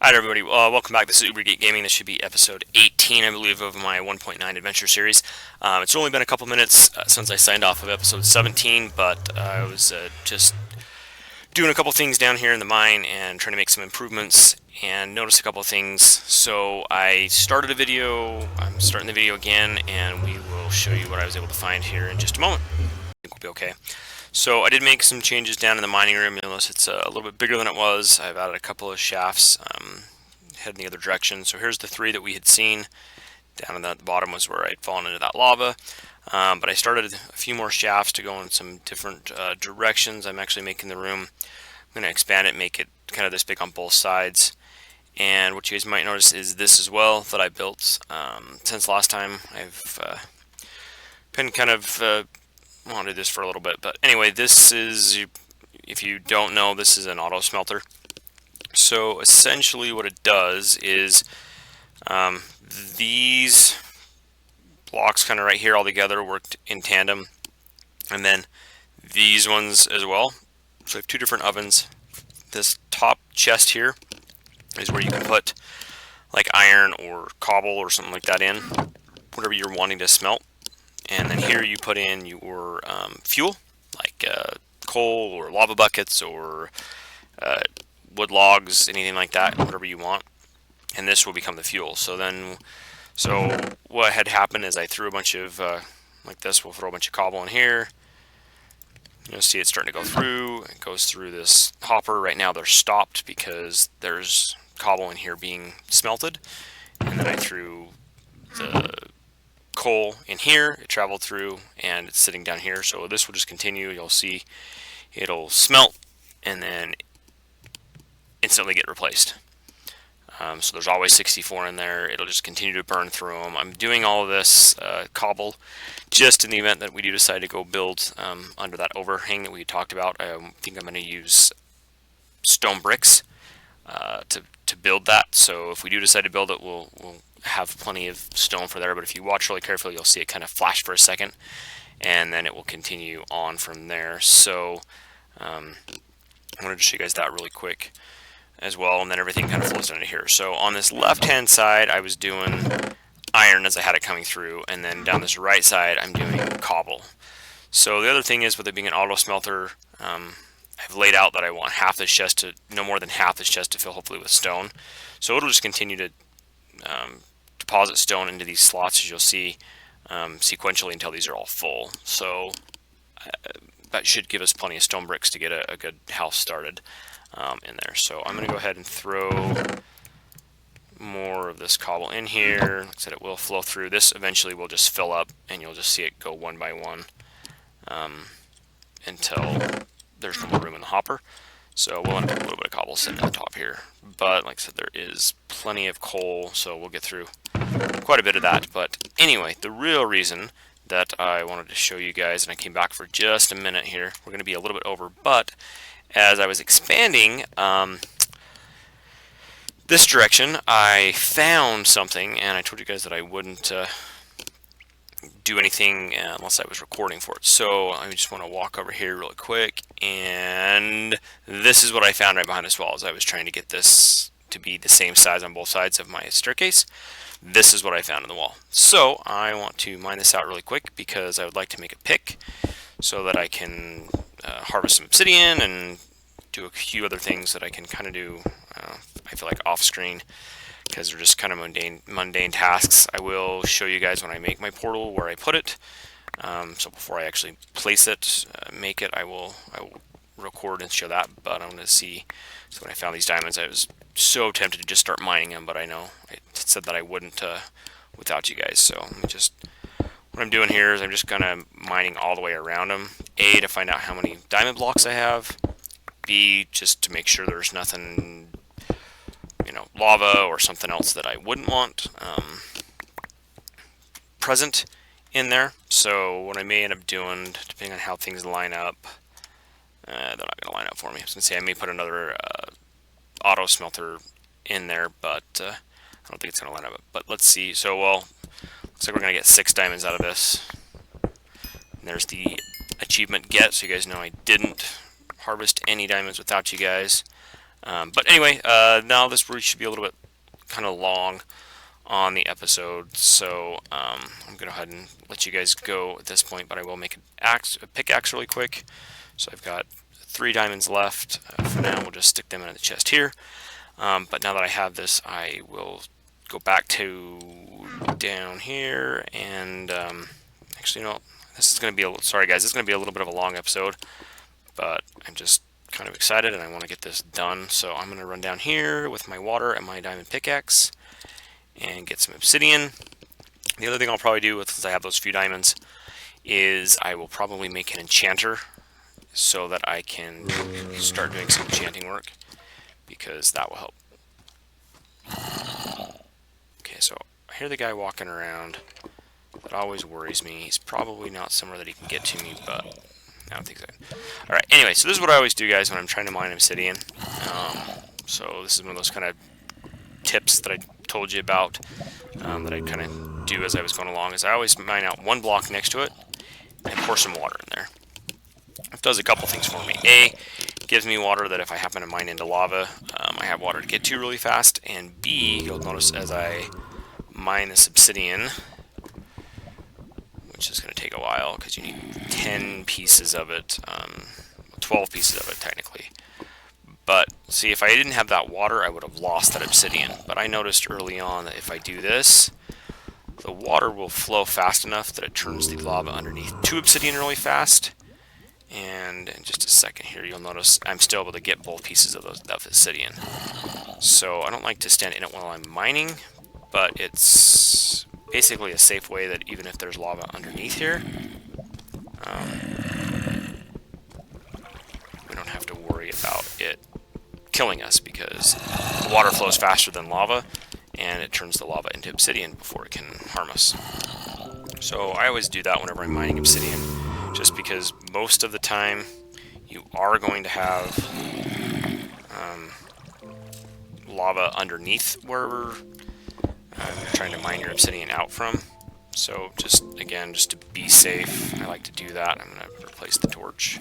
Hi everybody, welcome back. This is Ubergeek Gaming. This should be episode 18, I believe, of my 1.9 adventure series. It's only been a couple minutes since I signed off of episode 17, but I was just doing a couple things down here in the mine and trying to make some improvements and noticed a couple things. So I started a video, I'm starting the video again, and we will show you what I was able to find here in just a moment. I think we'll be okay. So I did make some changes down in the mining room. You'll notice it's a little bit bigger than it was. I've added a couple of shafts heading the other direction. So here's the three that we had seen. Down at the bottom was where I'd fallen into that lava. But I started a few more shafts to go in some different directions. I'm actually making the room, I'm going to expand it, make it kind of this big on both sides. And what you guys might notice is this as well that I built since last time. I've been kind of want to do this for a little bit, but anyway, this is, if you don't know, this is an auto smelter. So essentially what it does is these blocks kind of right here all together worked in tandem, and then these ones as well. So I have two different ovens. This top chest here is where you can put like iron or cobble or something like that in, whatever you're wanting to smelt. And then here you put in your fuel, like coal or lava buckets or wood logs, anything like that, whatever you want. And this will become the fuel. So what had happened is I threw a bunch of, like this, we'll throw a bunch of cobble in here. You'll see it's starting to go through. It goes through this hopper. Right now they're stopped because there's cobble in here being smelted. And then I threw the coal in here, it traveled through, and it's sitting down here. So this will just continue. You'll see it'll smelt and then instantly get replaced. So there's always 64 in there. It'll just continue to burn through them. I'm doing all of this cobble just in the event that we do decide to go build under that overhang that we talked about. I think I'm going to use stone bricks to build that. So if we do decide to build it, we'll have plenty of stone for there, but if you watch really carefully, you'll see it kind of flash for a second, and then it will continue on from there. So I wanted to show you guys that really quick as well, and then everything kind of flows into here. So on this left-hand side, I was doing iron as I had it coming through, and then down this right side, I'm doing cobble. So the other thing is, with it being an auto smelter, I've laid out that I want half this chest to, no more than half this chest to fill, hopefully with stone. So it'll just continue to deposit stone into these slots, as you'll see, sequentially until these are all full. So that should give us plenty of stone bricks to get a good house started in there. So I'm going to go ahead and throw more of this cobble in here. Like I said, it will flow through. This eventually will just fill up, and you'll just see it go one by one until there's no more room in the hopper. So we'll end up with a little bit of cobble sitting at the top here. But like I said, there is plenty of coal, so we'll get through quite a bit of that. But anyway, the real reason that I wanted to show you guys, and I came back for just a minute here, we're going to be a little bit over, but as I was expanding this direction, I found something, and I told you guys that I wouldn't do anything unless I was recording for it. So I just want to walk over here really quick, and this is what I found right behind this wall as I was trying to get this to be the same size on both sides of my staircase. This is what I found in the wall. So I want to mine this out really quick because I would like to make a pick so that I can harvest some obsidian and do a few other things that I can kind of do, I feel like off screen, because they're just kind of mundane tasks. I will show you guys when I make my portal where I put it. So before I actually place it, make it, I will record and show that. But I'm going to see. So when I found these diamonds, I was so tempted to just start mining them, but I know I said that I wouldn't without you guys. So let me just, what I'm doing here is I'm just kind of mining all the way around them. A, to find out how many diamond blocks I have. B, just to make sure there's nothing, lava or something else that I wouldn't want present in there. So what I may end up doing, depending on how things line up, they're not going to line up for me. I was going to say I may put another auto smelter in there, but I don't think it's going to line up. But let's see. So, well, looks like we're going to get 6 diamonds out of this. And there's the achievement get, so you guys know I didn't harvest any diamonds without you guys. But anyway, now this really should be a little bit kind of long on the episode, so I'm going to go ahead and let you guys go at this point, but I will make a pickaxe really quick. So I've got 3 diamonds left. For now, we'll just stick them in the chest here. But now that I have this, I will go back to down here, and actually, you know, this is going to be sorry guys, this is going to be a little bit of a long episode, but I'm just kind of excited and I want to get this done. So I'm going to run down here with my water and my diamond pickaxe and get some obsidian. The other thing I'll probably do, since I have those few diamonds, is I will probably make an enchanter so that I can start doing some enchanting work, because that will help. Okay, so I hear the guy walking around. That always worries me. He's probably not somewhere that he can get to me, but I don't think so. Alright, anyway, so this is what I always do, guys, when I'm trying to mine obsidian. So this is one of those kind of tips that I told you about, that I kind of do as I was going along, is I always mine out 1 block next to it and pour some water in there. It does a couple things for me. A, it gives me water that if I happen to mine into lava, I have water to get to really fast. And B, you'll notice as I mine this obsidian, which is going to take a while because you need 10 pieces of it, 12 pieces of it technically. But see, if I didn't have that water, I would have lost that obsidian. But I noticed early on that if I do this, the water will flow fast enough that it turns the lava underneath to obsidian really fast. And in just a second here, you'll notice I'm still able to get both pieces of obsidian. So I don't like to stand in it while I'm mining, but it's basically a safe way that even if there's lava underneath here, we don't have to worry about it killing us, because the water flows faster than lava, and it turns the lava into obsidian before it can harm us. So I always do that whenever I'm mining obsidian, just because most of the time you are going to have lava underneath where you're trying to mine your obsidian out from. So just, again, just to be safe, I like to do that. I'm going to replace the torch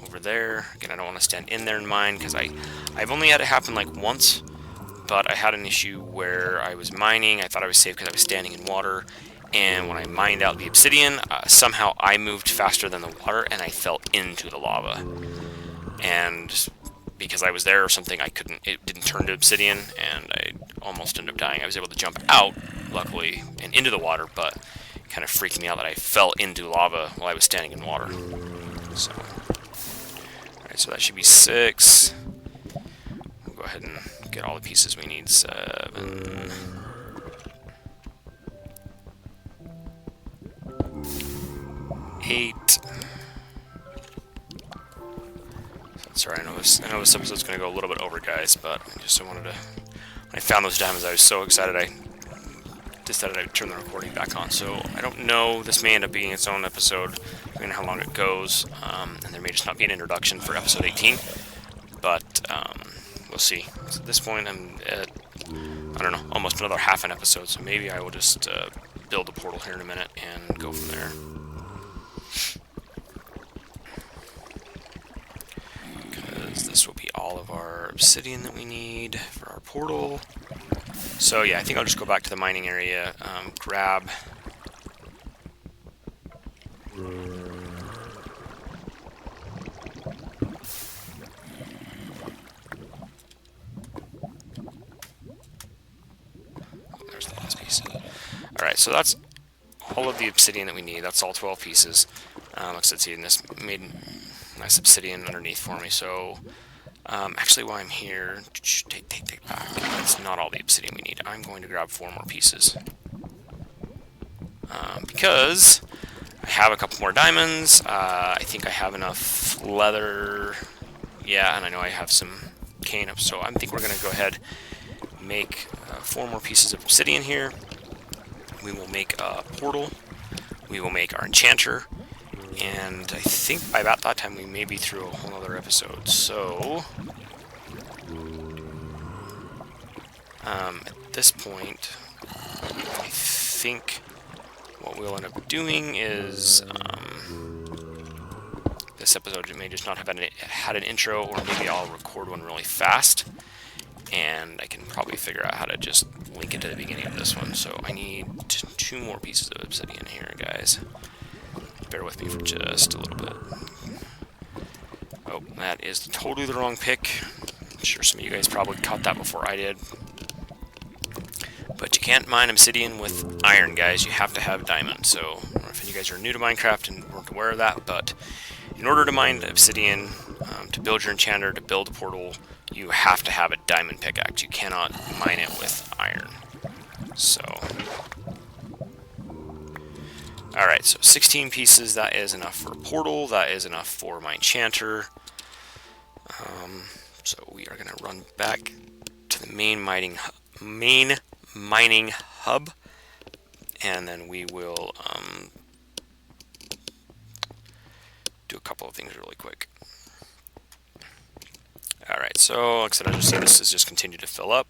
over there. Again, I don't want to stand in there and mine, because I've only had it happen like once, but I had an issue where I was mining. I thought I was safe because I was standing in water, and when I mined out the obsidian, somehow I moved faster than the water and I fell into the lava. And because I was there or something, it didn't turn to obsidian, and I almost ended up dying. I was able to jump out, luckily, and into the water, but it kind of freaked me out that I fell into lava while I was standing in water. So, alright, so that should be 6. We'll go ahead and get all the pieces we need. 7. 8. Sorry, I know this episode's going to go a little bit over, guys, but I wanted to... When I found those diamonds, I was so excited I decided I'd turn the recording back on. So I don't know, this may end up being its own episode, depending on how long it goes, and there may just not be an introduction for episode 18, but we'll see. So at this point, I'm at, I don't know, almost another half an episode, so maybe I will just build a portal here in a minute and go from there. This will be all of our obsidian that we need for our portal. So yeah, I think I'll just go back to the mining area, grab... Oh, there's the last piece. Alright, so that's all of the obsidian that we need. That's all 12 pieces. Let's see, and this made nice obsidian underneath for me, so... actually, while I'm here, take back. That's not all the obsidian we need. I'm going to grab 4 more pieces. Because I have a couple more diamonds. I think I have enough leather. Yeah, and I know I have some cane up, so I think we're going to go ahead and make 4 more pieces of obsidian here. We will make a portal. We will make our enchanter. And I think by about that time we may be through a whole other episode. So, at this point, I think what we'll end up doing is, this episode may just not have had an intro, or maybe I'll record one really fast, and I can probably figure out how to just link it to the beginning of this one. So I need 2 more pieces of obsidian here, guys. Bear with me for just a little bit. Oh, that is totally the wrong pick. I'm sure some of you guys probably caught that before I did. But you can't mine obsidian with iron, guys. You have to have diamond. So, I don't know if you guys are new to Minecraft and weren't aware of that, but in order to mine obsidian, to build your enchanter, to build a portal, you have to have a diamond pickaxe. You cannot mine it with iron. So, alright, so 16 pieces, that is enough for a portal, that is enough for my enchanter. So we are going to run back to the main mining hub, and then we will do a couple of things really quick. Alright, so like I said, as you see, this is just continue to fill up.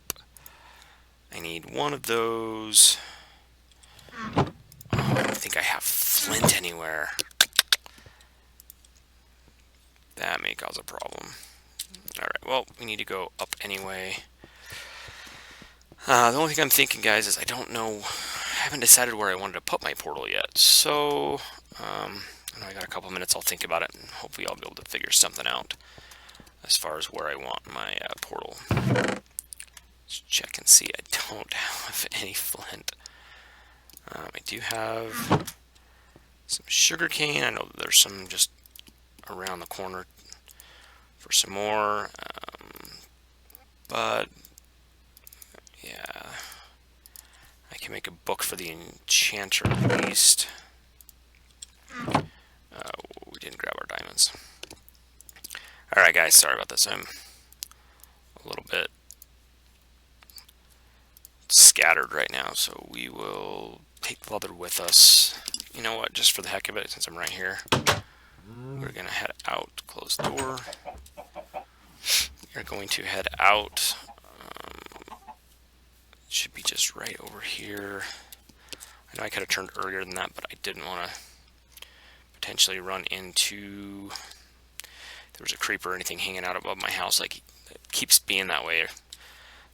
I need one of those. Oh, I don't think I have flint anywhere. That may cause a problem. Alright, well, we need to go up anyway. The only thing I'm thinking, guys, is I don't know, I haven't decided where I wanted to put my portal yet. So, I know I got a couple minutes, I'll think about it, and hopefully I'll be able to figure something out as far as where I want my portal. Let's check and see. I don't have any flint. I do have some sugar cane. I know that there's some just around the corner for some more, but yeah, I can make a book for the enchanter at least. We didn't grab our diamonds. Alright guys, sorry about this. I'm a little bit scattered right now, so we will take the leather with us. You know what, just for the heck of it, since I'm right here, we're going to head out. Close the door. We're going to head out. It should be just right over here. I know I could have turned earlier than that, but I didn't want to potentially run into... There was a creeper or anything hanging out above my house. Like, it keeps being that way.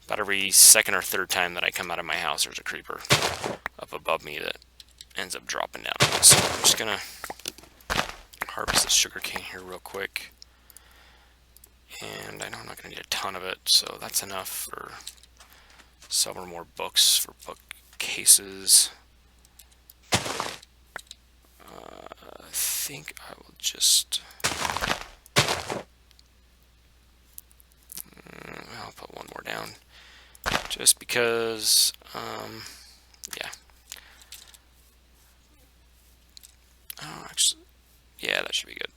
About every second or third time that I come out of my house, there's a creeper up above me that ends up dropping down. So I'm just going to harvest this sugar cane here real quick. And I know I'm not going to need a ton of it, so that's enough for several more books for bookcases. I think I will just... I'll put one more down. Just because, yeah. Oh, actually, yeah, that should be good.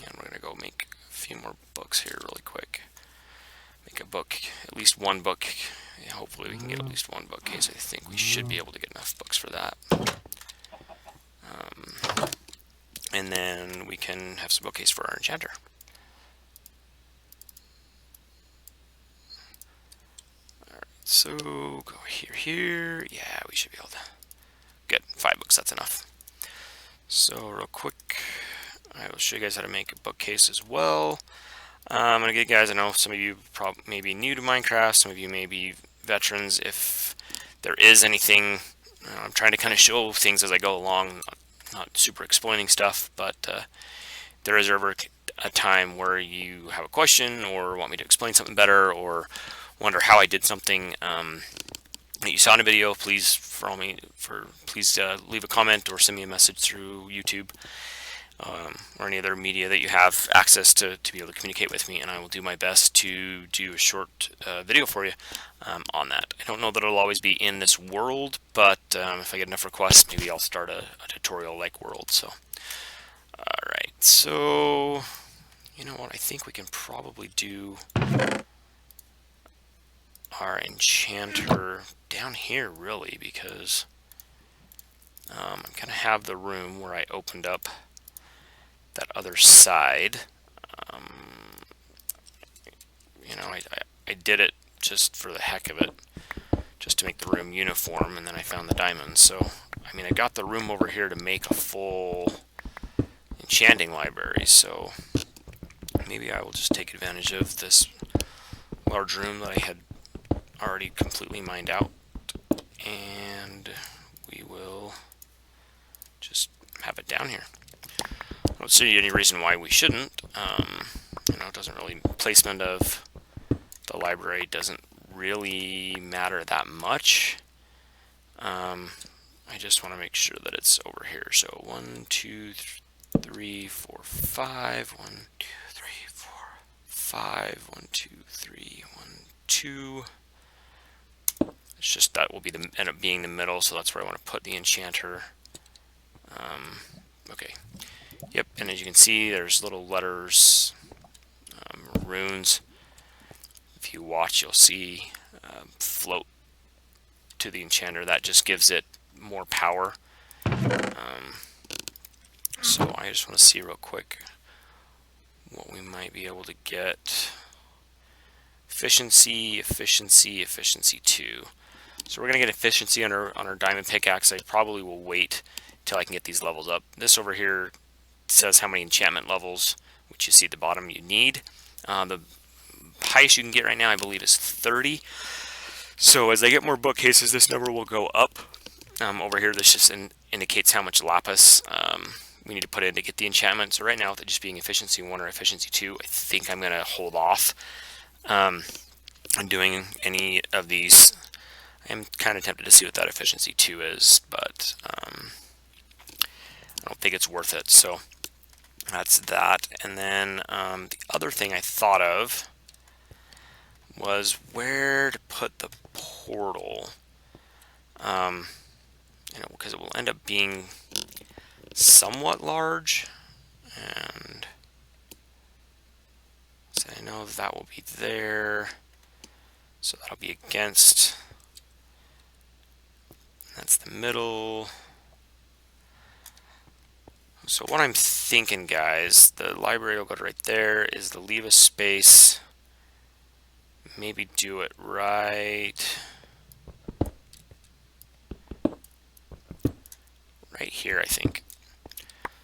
And we're going to go make a few more books here really quick. Make a book, at least one book. Yeah, hopefully we can get at least one bookcase. I think we should be able to get enough books for that. And then we can have some bookcase for our enchanter. Alright, so go here. Yeah, we should be able to. Good, 5 books, that's enough. So real quick, I will show you guys how to make a bookcase as well. I'm going to get guys, I know some of you may be new to Minecraft, some of you may be veterans. If there is anything, I'm trying to kind of show things as I go along, not super explaining stuff, but there is ever a time where you have a question or want me to explain something better or wonder how I did something that you saw in a video, please leave a comment or send me a message through YouTube. Or any other media that you have access to be able to communicate with me, and I will do my best to do a short video for you on that. I don't know that it'll always be in this world, but if I get enough requests, maybe I'll start a tutorial-like world. So, alright, so, you know what, I think we can probably do our enchanter down here, really, because I kind of have the room where I opened up that other side. You know, I did it just for the heck of it, just to make the room uniform, and then I found the diamonds. So, I mean, I got the room over here to make a full enchanting library, so maybe I will just take advantage of this large room that I had already completely mined out, and we will just have it down here. I don't see any reason why we shouldn't. It doesn't really, placement of the library doesn't really matter that much. I just want to make sure that it's over here. So 1, 2, 3, 4, 5. 1, 2, 3, 4, 5. 1, 2, 3, 1, 2. It's just that will end up being the middle, so that's where I want to put the enchanter. Okay. Yep, and as you can see, there's little letters, runes. If you watch, you'll see float to the enchanter. That just gives it more power. So I just want to see real quick what we might be able to get. Efficiency, efficiency, efficiency 2. So we're going to get efficiency on our diamond pickaxe. I probably will wait till I can get these levels up. This over here says how many enchantment levels, which you see at the bottom, you need. The highest you can get right now, I believe, is 30. So as I get more bookcases, this number will go up. Over here, this just indicates how much lapis we need to put in to get the enchantment. So right now, with it just being efficiency 1 or efficiency 2, I think I'm going to hold off on doing any of these. I am kind of tempted to see what that efficiency 2 is, but I don't think it's worth it. So that's that. And then the other thing I thought of was where to put the portal. Because it will end up being somewhat large, and so I know that will be there, so that'll be against, that's the middle. So what I'm thinking, guys, the library will go right there, is to leave a space, maybe do it right here, I think.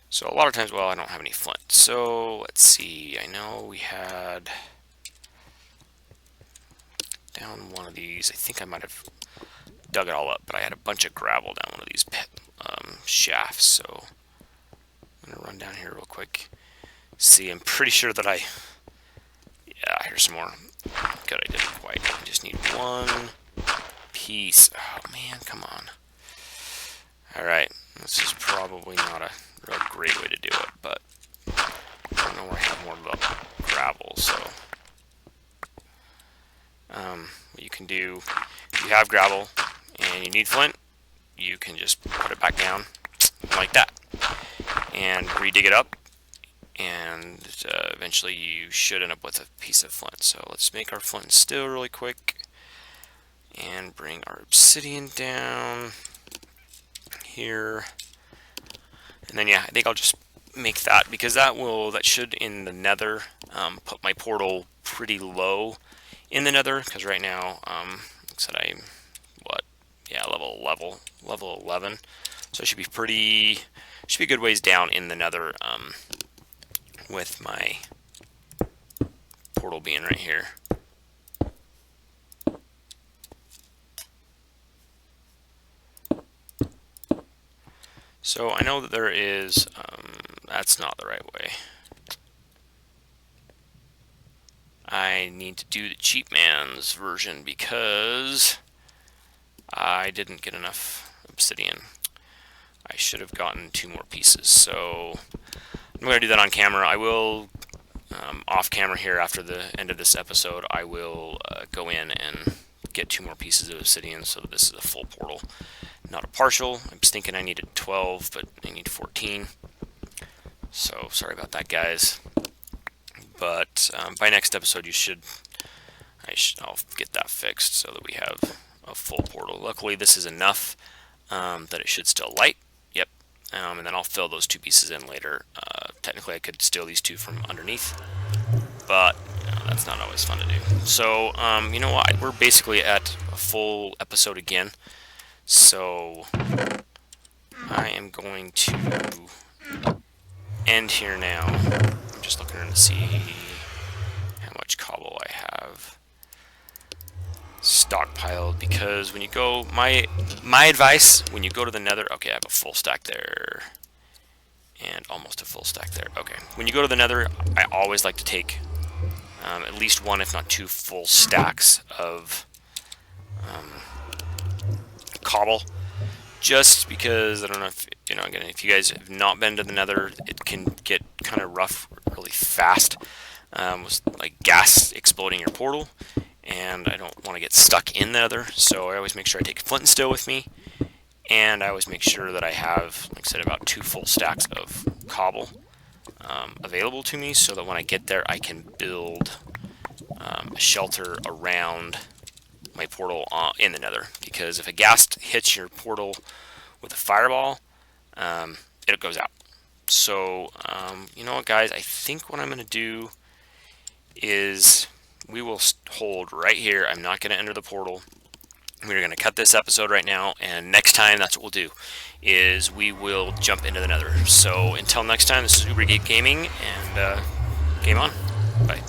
So a lot of times, well, I don't have any flint. So let's see, I know we had down one of these, I think I might have dug it all up, but I had a bunch of gravel down one of these shafts. So I'm gonna run down here real quick. See, I'm pretty sure that yeah, here's some more. Good, I didn't quite. I just need one piece. Oh man, come on. Alright, this is probably not a real great way to do it, but I don't know where I have more of the gravel, so what you can do, if you have gravel and you need flint, you can just put it back down like that and re-dig it up, and eventually you should end up with a piece of flint. So let's make our flint and steel really quick and bring our obsidian down here, and then yeah, I think I'll just make that, because that should in the nether put my portal pretty low in the nether, because right now like I said, I'm level 11, so it should be a good ways down in the nether with my portal being right here. So I know that there is, that's not the right way. I need to do the cheap man's version because I didn't get enough obsidian. I should have gotten 2 more pieces. So I'm going to do that on camera. I will, off camera here after the end of this episode, I will go in and get 2 more pieces of obsidian so that this is a full portal, not a partial. I was thinking I needed 12, but I need 14. So sorry about that, guys. But by next episode, I'll get that fixed so that we have a full portal. Luckily, this is enough that it should still light. Yep. And then I'll fill those 2 pieces in later. Technically, I could steal these 2 from underneath, but that's not always fun to do. So, you know what? We're basically at a full episode again. So I am going to end here now. I'm just looking to see how much cobble I have stockpiled, because when you go, my advice when you go to the nether, okay, I have a full stack there and almost a full stack there. Okay, when you go to the nether, I always like to take at least one, if not two, full stacks of cobble, just because I don't know if you know, again, if you guys have not been to the nether, it can get kind of rough really fast, with like gas exploding your portal, and I don't want to get stuck in the nether, so I always make sure I take flint and steel with me, and I always make sure that I have, like I said, about 2 full stacks of cobble available to me, so that when I get there I can build a shelter around my portal in the nether, because if a ghast hits your portal with a fireball, it goes out. So you know what, guys, I think what I'm going to do is we will hold right here. I'm not going to enter the portal. We're going to cut this episode right now, and next time that's what we'll do, is we will jump into the nether. So until next time, this is Uber Geek Gaming, and game on. Bye.